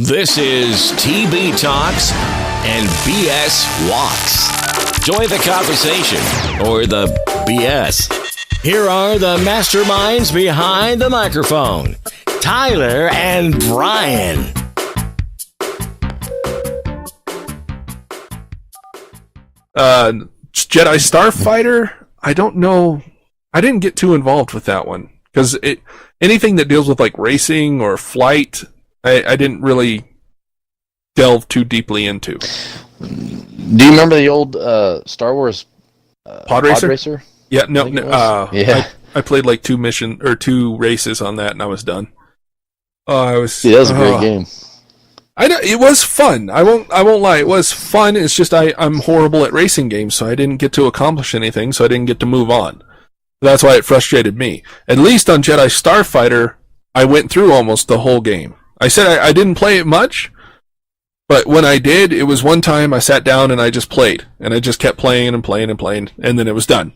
This is TB Talks and BS Walks. Join the conversation, or the BS. Here are the masterminds behind the microphone, Tyler and Brian. Jedi Starfighter, I don't know. I didn't get too involved with that one because anything that deals with like racing or flight, I didn't really delve too deeply into. Do you remember the old Star Wars Pod Racer? Yeah, no. Yeah. I played like two races on that, and I was done. That was a great game. I know, it was fun. I won't lie. It was fun. It's just I'm horrible at racing games, so I didn't get to accomplish anything, so I didn't get to move on. That's why it frustrated me. At least on Jedi Starfighter, I went through almost the whole game. I said I didn't play it much, but when I did, it was one time I sat down and I just played. And I just kept playing and playing and playing, and then it was done.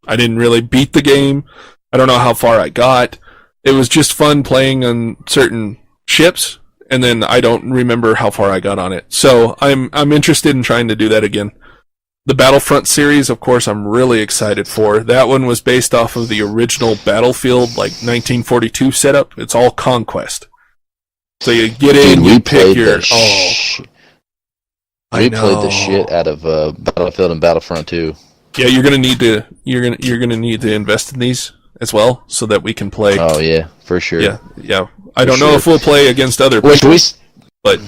I didn't really beat the game. I don't know how far I got. It was just fun playing on certain ships, and then I don't remember how far I got on it. So I'm interested in trying to do that again. The Battlefront series, of course, I'm really excited for. That one was based off of the original Battlefield, like 1942 setup. It's all conquest. So you get in, you pick your... We played the shit out of Battlefield and Battlefront 2. Yeah, you're gonna need to invest in these as well, so that we can play. Oh yeah, for sure. Yeah. I don't know if we'll play against other people, but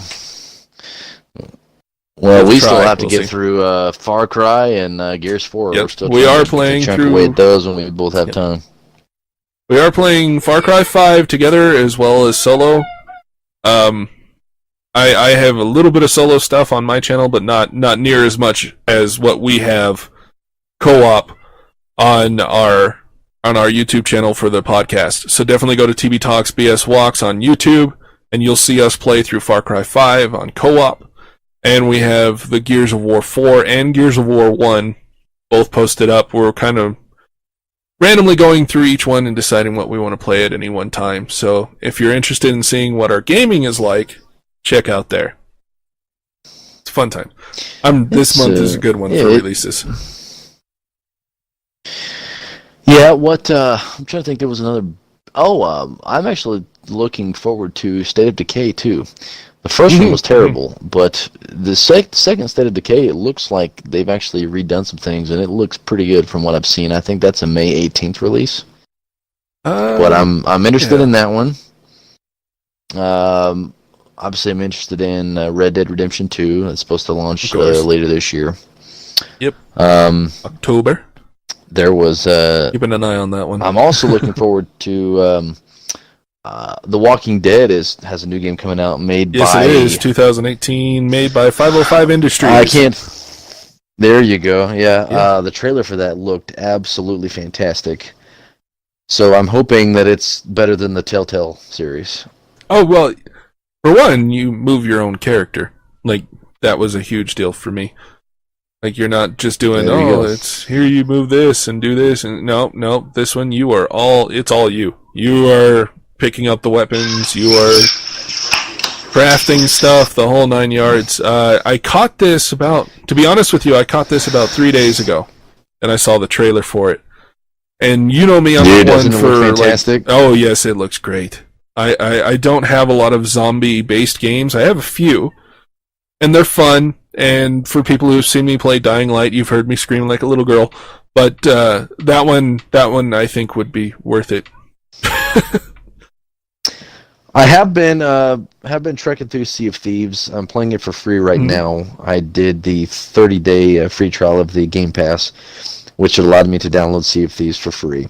we still have to get through Far Cry and Gears 4. Yep. We're still we are playing to chunk through away at those when we both have time. We are playing Far Cry 5 together as well as solo. I have a little bit of solo stuff on my channel, but not near as much as what we have co-op on our YouTube channel for the podcast. So definitely go to TB Talks BS Walks on YouTube, and you'll see us play through Far Cry 5 on co-op. And we have the Gears of War 4 and Gears of War 1 both posted up. We're kind of randomly going through each one and deciding what we want to play at any one time. So if you're interested in seeing what our gaming is like, check out there. It's a fun time. This month is a good one for releases. Yeah, I'm trying to think. There was another. I'm actually looking forward to State of Decay 2. The first one was terrible, but the second State of Decay, it looks like they've actually redone some things, and it looks pretty good from what I've seen. I think that's a May 18th release. But I'm interested in that one. Obviously, I'm interested in Red Dead Redemption 2. It's supposed to launch later this year. Yep. October. There was keeping an eye on that one. I'm also looking forward to The Walking Dead has a new game coming out made by... Yes, it is. 2018, made by 505 Industries. There you go. Yeah. The trailer for that looked absolutely fantastic. So I'm hoping that it's better than the Telltale series. Oh, well, for one, you move your own character. Like, that was a huge deal for me. Like, you're not just doing, it's here you move this and do this, and no, this one, it's all you. You are picking up the weapons, you are crafting stuff, the whole 9 yards. I caught this to be honest with you, I caught this about 3 days ago, and I saw the trailer for it. And you know me, I'm the one for, fantastic? Oh yes, it looks great. I don't have a lot of zombie-based games. I have a few, and they're fun. And for people who've seen me play Dying Light, you've heard me scream like a little girl. But that one, I think would be worth it. I have been trekking through Sea of Thieves. I'm playing it for free right now. I did the 30-day free trial of the Game Pass, which allowed me to download Sea of Thieves for free.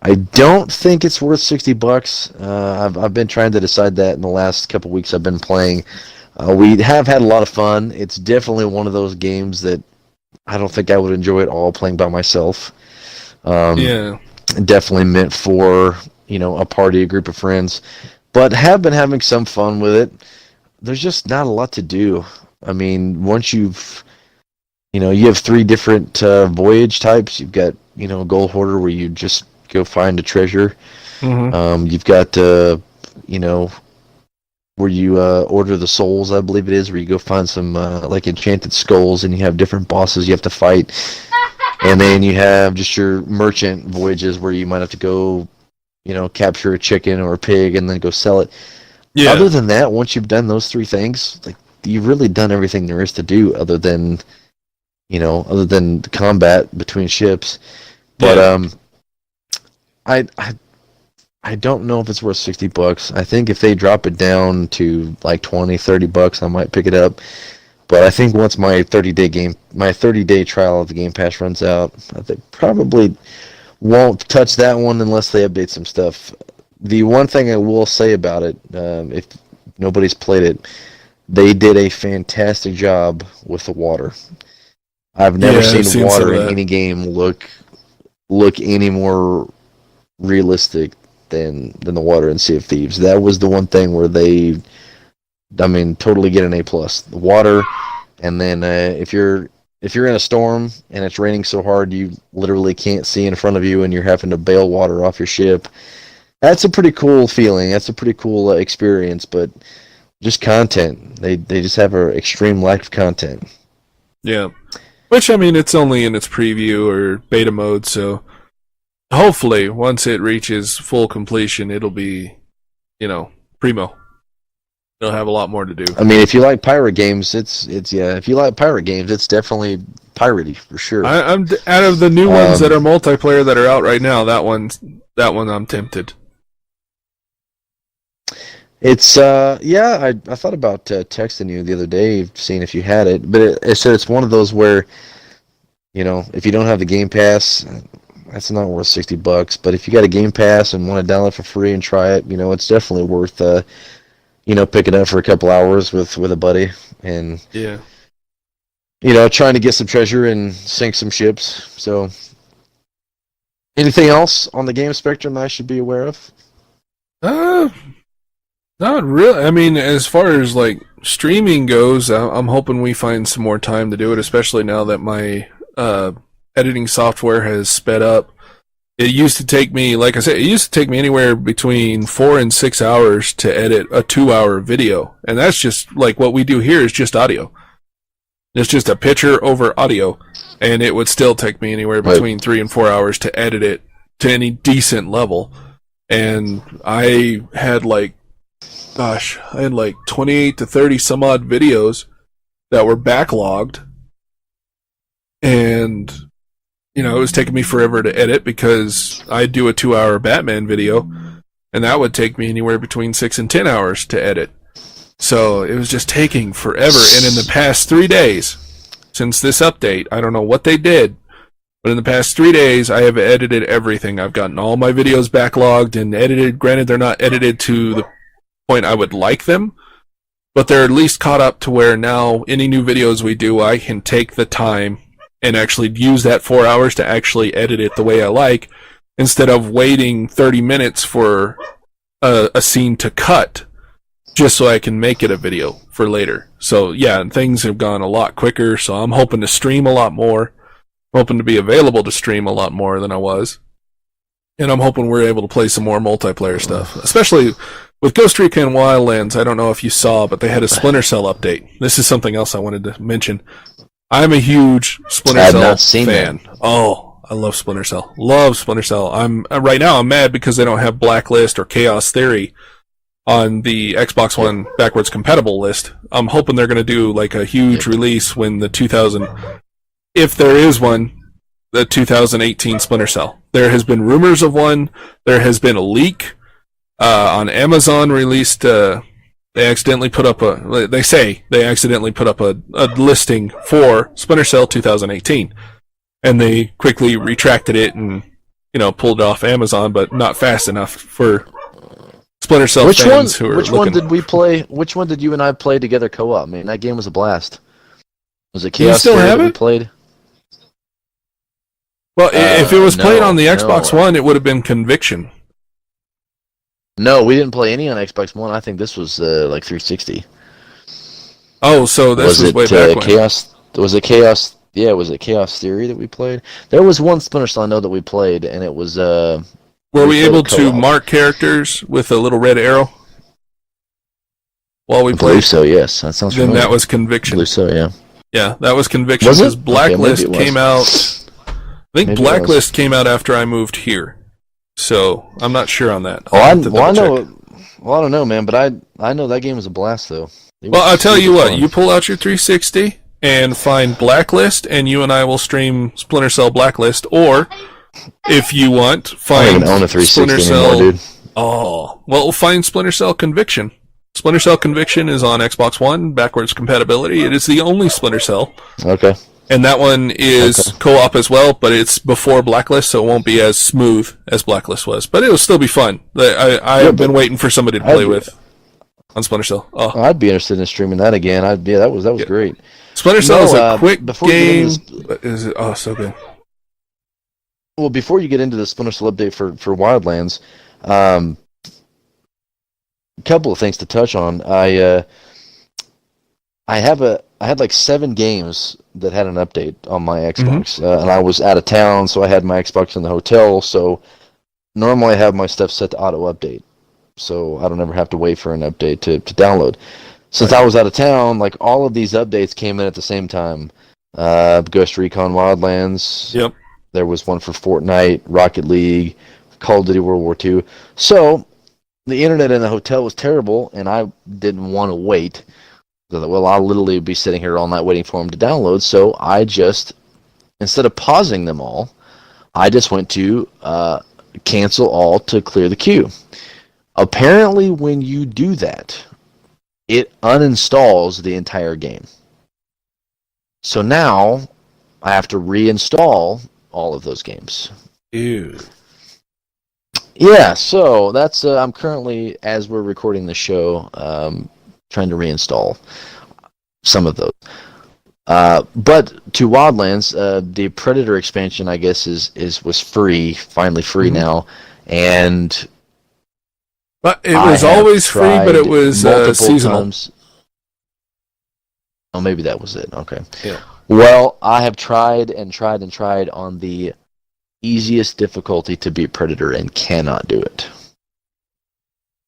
I don't think it's worth $60. I've been trying to decide that in the last couple weeks I've been playing. We have had a lot of fun. It's definitely one of those games that I don't think I would enjoy at all playing by myself. Definitely meant for, a party, a group of friends. But have been having some fun with it. There's just not a lot to do. I mean, once you have 3 different voyage types. You've got, a gold hoarder where you just go find a treasure. You've got, where you order the souls, I believe it is, where you go find some like enchanted skulls, and you have different bosses you have to fight. And then you have just your merchant voyages where you might have to go, capture a chicken or a pig and then go sell it. Yeah. Other than that, once you've done those 3 things, like you've really done everything there is to do, other than the combat between ships. But I don't know if it's worth $60. I think if they drop it down to like $20-$30, I might pick it up. But I think once my 30-day trial of the Game Pass runs out, they probably won't touch that one unless they update some stuff. The one thing I will say about it, if nobody's played it, they did a fantastic job with the water. I've never seen water in any game look any more realistic than the water in Sea of Thieves. That was the one thing where they, totally get an A+. The water, and then if you're in a storm and it's raining so hard you literally can't see in front of you and you're having to bail water off your ship, that's a pretty cool feeling. That's a pretty cool experience. But just content, they just have an extreme lack of content. Yeah, which it's only in its preview or beta mode, so hopefully once it reaches full completion, it'll be, primo. They'll have a lot more to do. If you like pirate games, it's if you like pirate games, it's definitely piratey for sure. I'm out of the new ones that are multiplayer that are out right now. That one I'm tempted. It's I thought about texting you the other day, seeing if you had it, but it said it's one of those where, if you don't have the Game Pass, that's not worth $60. But if you got a Game Pass and want to download for free and try it, it's definitely worth pick it up for a couple hours with a buddy and trying to get some treasure and sink some ships. So, anything else on the game spectrum I should be aware of? Not really. As far as like streaming goes, I'm hoping we find some more time to do it, especially now that my editing software has sped up. It used to take me, like I said, anywhere between 4 and 6 hours to edit a 2-hour video. And that's just, like, what we do here is just audio. It's just a picture over audio. And it would still take me anywhere between 3 and 4 hours to edit it to any decent level. And I had, 28 to 30 some odd videos that were backlogged. And it was taking me forever to edit because I'd do a 2-hour Batman video, and that would take me anywhere between 6 and 10 hours to edit. So it was just taking forever. And in the past 3 days, since this update, I don't know what they did, but in the past 3 days, I have edited everything. I've gotten all my videos backlogged and edited. Granted, they're not edited to the point I would like them, but they're at least caught up to where now any new videos we do, I can take the time and actually use that 4 hours to actually edit it the way I like, instead of waiting 30 minutes for a scene to cut just so I can make it a video for later. So yeah, and things have gone a lot quicker, so I'm hoping to stream a lot more. I'm hoping to be available to stream a lot more than I was. And I'm hoping we're able to play some more multiplayer stuff, especially with Ghost Recon Wildlands. I don't know if you saw, but they had a Splinter Cell update. This is something else I wanted to mention. I'm a huge Splinter Cell fan. That. Oh, I love Splinter Cell. Love Splinter Cell. Right now I'm mad because they don't have Blacklist or Chaos Theory on the Xbox One backwards compatible list. I'm hoping they're going to do like a huge release when the 2000, if there is one, the 2018 Splinter Cell. There has been rumors of one. There has been a leak on Amazon released. They accidentally put up a listing for Splinter Cell 2018, and they quickly retracted it and pulled it off Amazon, but not fast enough for Splinter Cell fans who are looking. Which one did we play? Which one did you and I play together co-op? Man, that game was a blast. Was it Chaos Theory that we played? Well, if it was played on the Xbox One, it would have been Conviction. No, we didn't play any on Xbox One. I think this was like 360. Oh, so this was way back when. Chaos? Was it Chaos? Yeah, was it Chaos Theory that we played? There was one Splinter Cell I know that we played, and it was. Were we able to mark characters with a little red arrow? while we I played. believe so, yes. That sounds Then familiar. that was I Conviction. believe so, yeah. Yeah, that was Conviction. Was it? Because Blacklist Okay, maybe it came was. out... I think Maybe it Blacklist came out after I moved here. So, I'm not sure on that. Oh, I'll I have to double check. know. Well, I don't know, man, but I know that game was a blast, though. Well, I'll tell you what. You pull out your 360 and find Blacklist, and you and I will stream Splinter Cell Blacklist, or if you want, I find don't even own a 360 Splinter Cell. anymore, dude. Oh, well, we'll find Splinter Cell Conviction. Splinter Cell Conviction is on Xbox One, backwards compatibility. It is the only Splinter Cell. Okay. And that one is co-op as well, but it's before Blacklist, so it won't be as smooth as Blacklist was. But it'll still be fun. I have been waiting for somebody to play with on Splinter Cell. Oh. I'd be interested in streaming that again. That was great. Splinter Cell is a quick before game. So good. Well, before you get into the Splinter Cell update for Wildlands, a couple of things to touch on. I had like 7 games that had an update on my Xbox, and I was out of town, so I had my Xbox in the hotel. So normally I have my stuff set to auto update, so I don't ever have to wait for an update to download. Since I was out of town, like all of these updates came in at the same time. Ghost Recon Wildlands. Yep. There was one for Fortnite, Rocket League, Call of Duty World War II. So the internet in the hotel was terrible, and I didn't want to wait. So that, well, I'll literally be sitting here all night waiting for them to download. So I just, instead of pausing them all, I just went to cancel all to clear the queue. Apparently, when you do that, it uninstalls the entire game. So now I have to reinstall all of those games. Ew. Yeah, so that's I'm currently, as we're recording the show, trying to reinstall some of those. But to Wildlands, the Predator expansion, I guess, was finally free now, and but it was always free, but it was seasonal. Times. Oh, maybe that was it. Okay. Yeah. Well, I have tried on the easiest difficulty to beat Predator and cannot do it.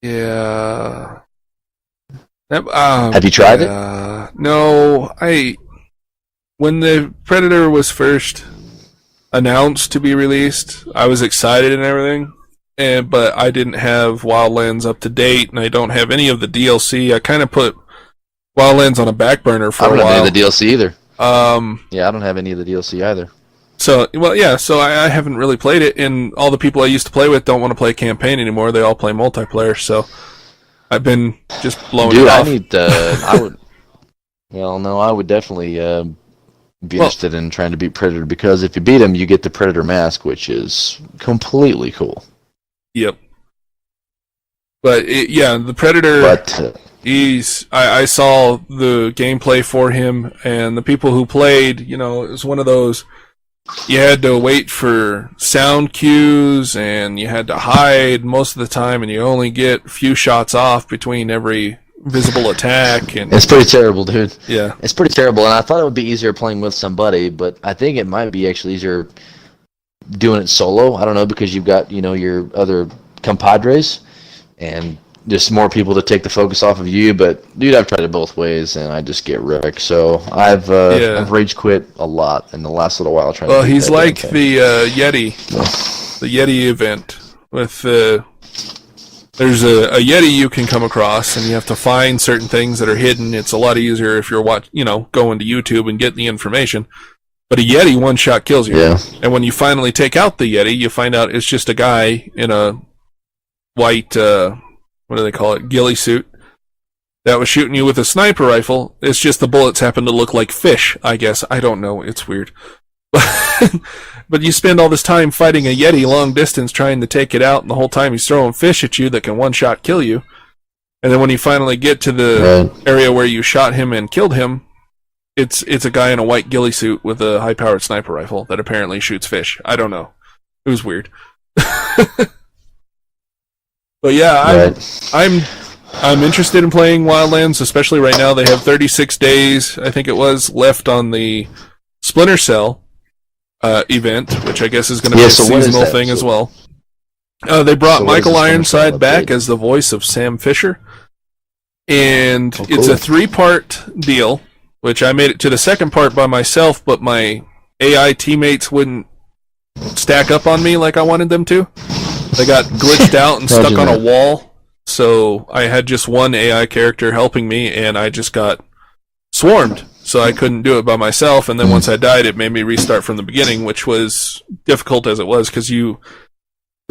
Yeah. Have you tried it? No, when the Predator was first announced to be released, I was excited and everything, but I didn't have Wildlands up to date, and I don't have any of the DLC. I kind of put Wildlands on a back burner for a while. I don't have any of the DLC either. Yeah, I don't have any of the DLC either. So, well, yeah, so I haven't really played it, and all the people I used to play with don't want to play campaign anymore. They all play multiplayer, so I've been just blowing it off. I would definitely be interested in trying to beat Predator, because if you beat him, you get the Predator mask, which is completely cool. Yep. But, the Predator... I saw the gameplay for him, and the people who played, it was one of those, you had to wait for sound cues, and you had to hide most of the time, and you only get a few shots off between every visible attack. And it's pretty terrible, dude. Yeah. It's pretty terrible, and I thought it would be easier playing with somebody, but I think it might be actually easier doing it solo. I don't know, because you've got, your other compadres, and just more people to take the focus off of you. But dude, I've tried it both ways, and I just get wrecked. So I've rage quit a lot in the last little while trying. Well, he's like the Yeti, the Yeti event with there's a Yeti you can come across, and you have to find certain things that are hidden. It's a lot easier if you're going to YouTube and getting the information. But a Yeti one shot kills you. Yeah. And when you finally take out the Yeti, you find out it's just a guy in a white what do they call it? Ghillie suit that was shooting you with a sniper rifle. It's just the bullets happen to look like fish, I guess. I don't know. It's weird. But you spend all this time fighting a Yeti long distance trying to take it out, and the whole time he's throwing fish at you that can one-shot kill you. And then when you finally get to the area where you shot him and killed him, it's a guy in a white ghillie suit with a high-powered sniper rifle that apparently shoots fish. I don't know. It was weird. But yeah, I'm interested in playing Wildlands, especially right now. They have 36 days, I think it was, left on the Splinter Cell event, which I guess is going to be a seasonal thing as well. They brought Michael Ironside back as the voice of Sam Fisher. And Oh, it's cool. a 3-part deal, which I made it to the second part by myself, but my AI teammates wouldn't stack up on me like I wanted them to. They got glitched out and stuck on a wall, so I had just one AI character helping me, and I just got swarmed, so I couldn't do it by myself, and then once I died, it made me restart from the beginning, which was difficult as it was, because the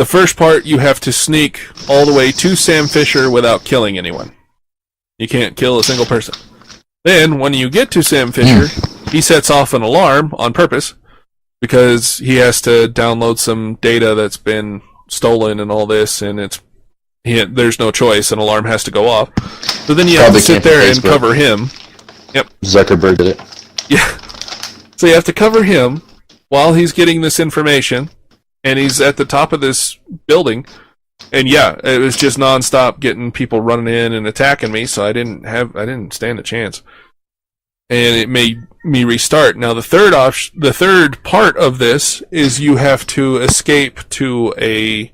first part, you have to sneak all the way to Sam Fisher without killing anyone. You can't kill a single person. Then, when you get to Sam Fisher, he sets off an alarm on purpose, because he has to download some data that's been stolen and all this, and there's no choice, an alarm has to go off. So then you have to sit there and cover him. Yep. Zuckerberg did it. Yeah. So you have to cover him while he's getting this information, and he's at the top of this building. And yeah, it was just nonstop getting people running in and attacking me, so I didn't stand a chance. And it made me restart. Now the third part of this is you have to escape to a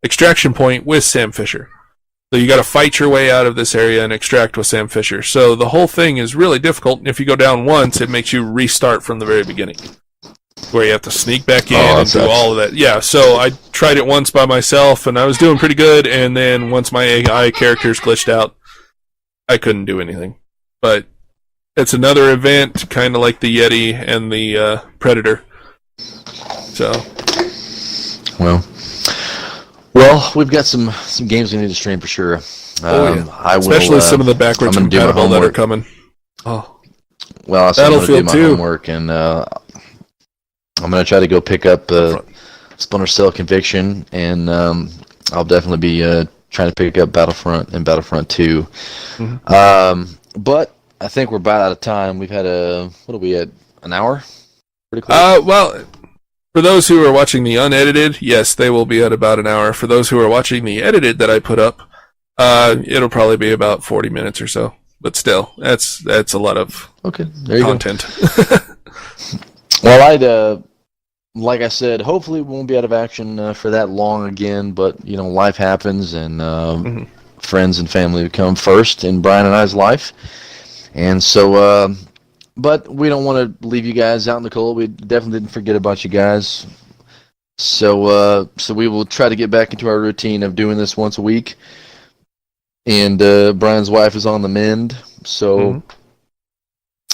extraction point with Sam Fisher. So you got to fight your way out of this area and extract with Sam Fisher. So the whole thing is really difficult, and if you go down once, it makes you restart from the very beginning, where you have to sneak back in and do all of that. Yeah, so I tried it once by myself, and I was doing pretty good, and then once my AI characters glitched out, I couldn't do anything. But it's another event, kind of like the Yeti and the Predator. So, well, we've got some games we need to stream for sure. Especially some of the backwards compatible that are coming. Oh, well, I'm going to do my homework, and I'm going to try to go pick up Splinter Cell Conviction, and I'll definitely be trying to pick up Battlefront and Battlefront 2. Mm-hmm. But I think we're about out of time. We've had what are we at? An hour? Pretty close. Well, for those who are watching the unedited, yes, they will be at about an hour. For those who are watching the edited that I put up, it'll probably be about 40 minutes or so. But still, that's a lot of content. Well, like I said, hopefully we won't be out of action for that long again. But life happens, and friends and family come first in Brian and I's life. And so, but we don't want to leave you guys out in the cold. We definitely didn't forget about you guys. So we will try to get back into our routine of doing this once a week. And Brian's wife is on the mend. So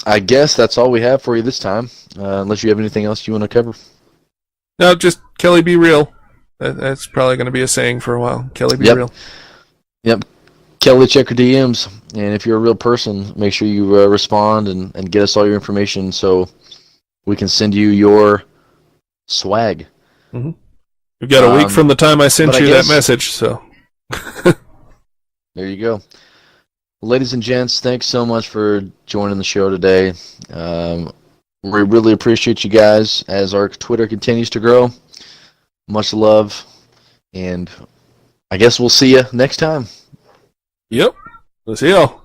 I guess that's all we have for you this time, unless you have anything else you want to cover. No, just Kelly, be real. That's probably going to be a saying for a while. Kelly, be real. Yep. Kelly, check your DMs, and if you're a real person, make sure you respond and get us all your information so we can send you your swag. Mm-hmm. We've got a week from the time I sent you that message, so. There you go. Ladies and gents, thanks so much for joining the show today. We really appreciate you guys as our Twitter continues to grow. Much love, and I guess we'll see you next time. Yep. Let's see y'all.